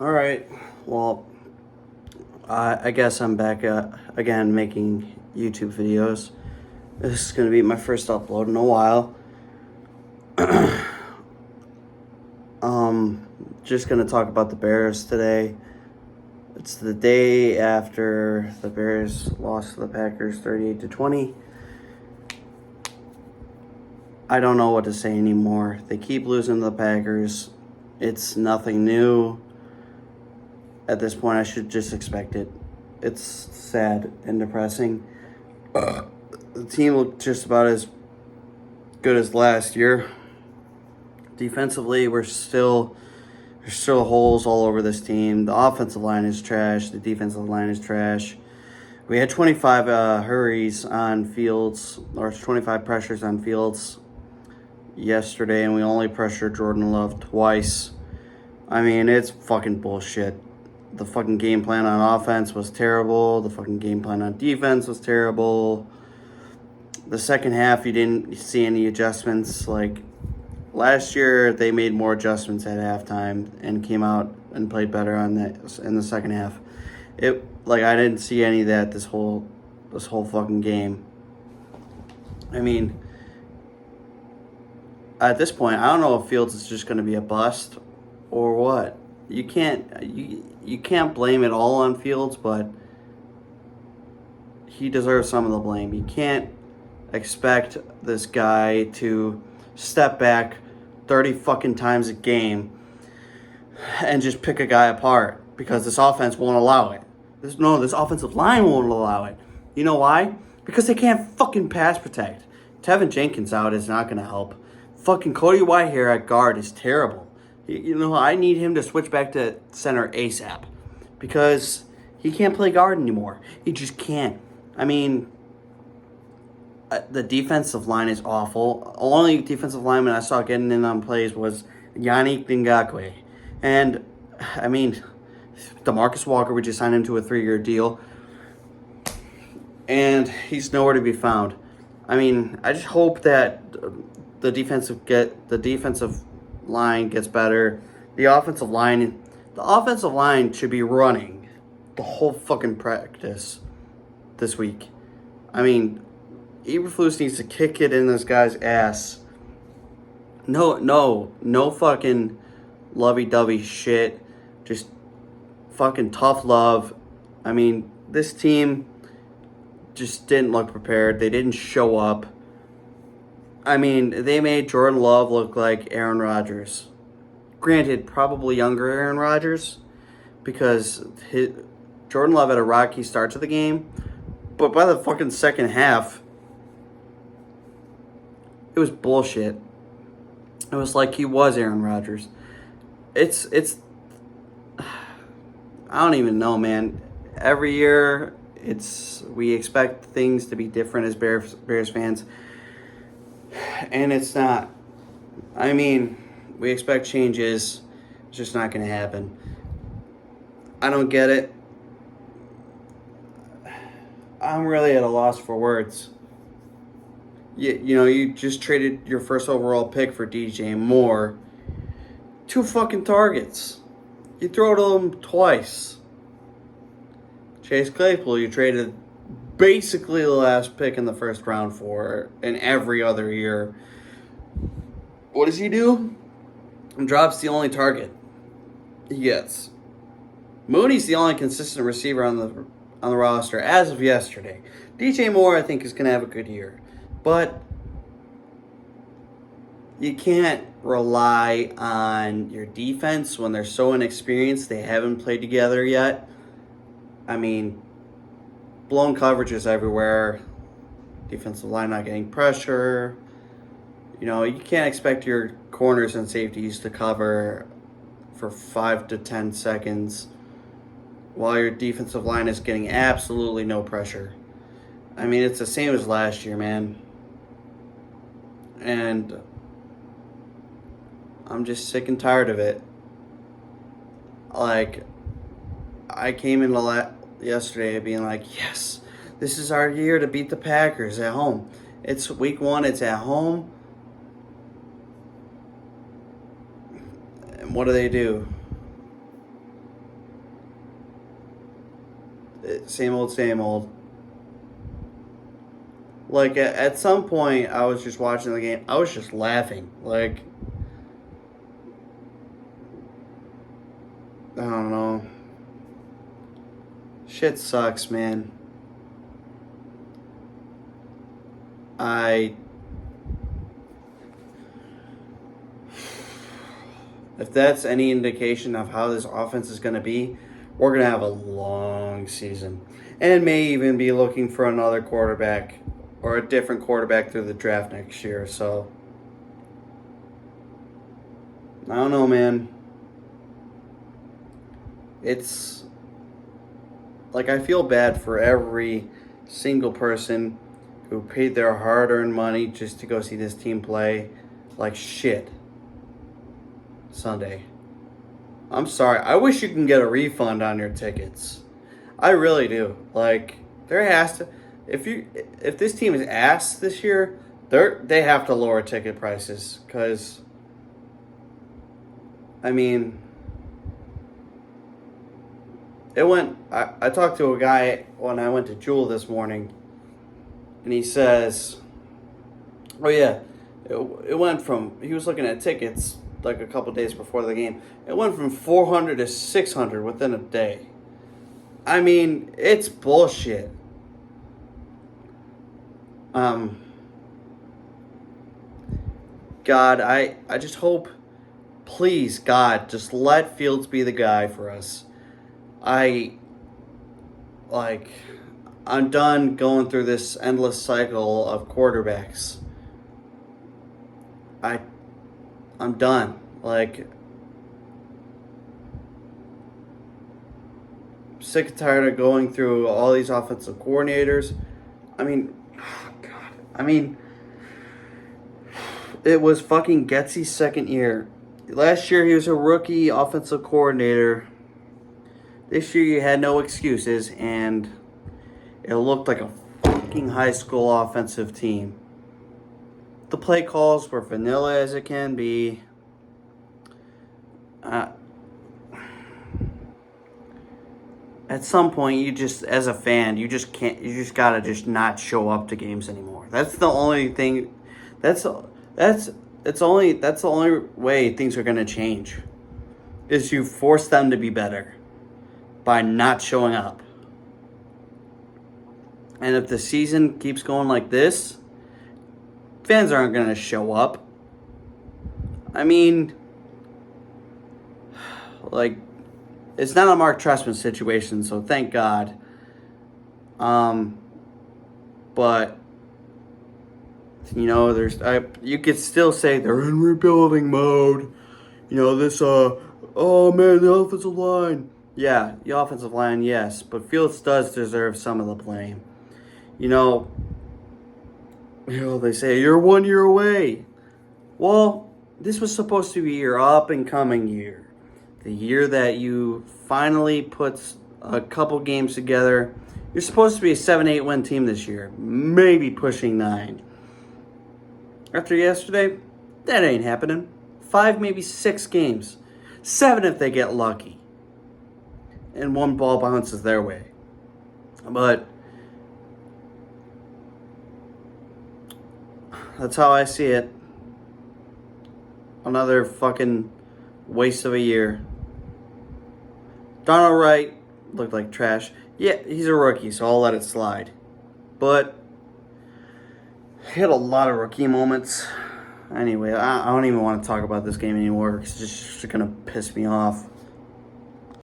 All right. Well, I guess I'm back again making YouTube videos. This is going to be my first upload in a while. um, just going to talk about the Bears today. It's the day after the Bears lost to the Packers 38-20. I don't know what to say anymore. They keep losing to the Packers. It's nothing new. At this point, I should just expect it. It's sad and depressing. The team looked just about as good as last year. Defensively, there's still holes all over this team. The offensive line is trash. The defensive line is trash. We had 25 hurries on Fields, or 25 pressures on Fields yesterday, and we only pressured Jordan Love twice. I mean, it's fucking bullshit. The fucking game plan on offense was terrible. The fucking game plan on defense was terrible. The second half, you didn't see any adjustments. Like, last year, they made more adjustments at halftime and came out and played better on that in the second half. I didn't see any of that this whole fucking game. I mean, at this point, I don't know if Fields is just going to be a bust or what. You can't blame it all on Fields, but he deserves some of the blame. You can't expect this guy to step back 30 fucking times a game and just pick a guy apart because this offense won't allow it. This offensive line won't allow it. You know why? Because they can't fucking pass protect. Tevin Jenkins out is not going to help. Fucking Cody Whitehair at guard is terrible. You know, I need him to switch back to center ASAP because he can't play guard anymore. He just can't. I mean, the defensive line is awful. The only defensive lineman I saw getting in on plays was Yannick Ngakoue. And, I mean, DeMarcus Walker, we just signed him to a 3-year deal. And he's nowhere to be found. I mean, I just hope that the defensive line gets better. The offensive line should be running the whole fucking practice this week. I mean, Eberflus needs to kick it in this guy's ass. No fucking lovey-dovey shit. Just fucking tough love. I mean, this team just didn't look prepared. They didn't show up. I mean, they made Jordan Love look like Aaron Rodgers. Granted, probably younger Aaron Rodgers, because Jordan Love had a rocky start to the game, but by the fucking second half, it was bullshit. It was like he was Aaron Rodgers. It's I don't even know, man. Every year, we expect things to be different as Bears fans, and it's not. I mean, we expect changes. It's just not going to happen. I don't get it. I'm really at a loss for words. You just traded your first overall pick for DJ Moore. 2 fucking targets. You throw to him twice. Chase Claypool, you traded basically the last pick in the first round for in every other year. What does he do? Drops the only target he gets. Mooney's the only consistent receiver on the roster as of yesterday. DJ Moore, I think, is going to have a good year. But you can't rely on your defense when they're so inexperienced. They haven't played together yet. I mean, blown coverages everywhere. Defensive line not getting pressure. You can't expect your corners and safeties to cover for 5 to 10 seconds while your defensive line is getting absolutely no pressure. I mean, it's the same as last year, man. And I'm just sick and tired of it. Like, I came into yesterday being like, yes, this is our year to beat the Packers at home. It's week 1, it's at home. And what do? Same old, same old. Like, at some point, I was just watching the game. I was just laughing. Like, I don't know. Shit sucks, man. If that's any indication of how this offense is going to be, we're going to have a long season. And may even be looking for another quarterback or a different quarterback through the draft next year. So, I don't know, man. It's like I feel bad for every single person who paid their hard-earned money just to go see this team play like shit Sunday. I'm sorry. I wish you can get a refund on your tickets. I really do. Like, there has to, if this team is ass this year, they have to lower ticket prices because, I mean, I talked to a guy when I went to Jewel this morning, and he says, oh yeah, it went from, he was looking at tickets like a couple days before the game. It went from 400 to 600 within a day. I mean, it's bullshit. God, I just hope, please, God, just let Fields be the guy for us. I'm done going through this endless cycle of quarterbacks. I'm done. Like, sick and tired of going through all these offensive coordinators. I mean, oh God. I mean, it was fucking Getsy's second year. Last year he was a rookie offensive coordinator. This year you had no excuses, and it looked like a fucking high school offensive team. The play calls were vanilla as it can be. At some point, you just, as a fan, you just gotta just not show up to games anymore. That's the only thing. That's the only way things are gonna change. Is you force them to be better by not showing up. And if the season keeps going like this, fans aren't going to show up. I mean, like, it's not a Mark Trestman situation, so thank God. But, you know, you could still say they're in rebuilding mode. You know, oh man, the offensive line. Yeah, the offensive line, yes. But Fields does deserve some of the blame. You know, they say you're 1 year away. Well, this was supposed to be your up-and-coming year. The year that you finally put a couple games together. You're supposed to be a 7-8 win team this year. Maybe pushing 9. After yesterday, that ain't happening. 5, maybe 6 games. 7 if they get lucky. And 1 ball bounces their way. But that's how I see it. Another fucking waste of a year. Donald Wright looked like trash. Yeah, he's a rookie, so I'll let it slide. But he had a lot of rookie moments. Anyway, I don't even want to talk about this game anymore because it's just going to piss me off.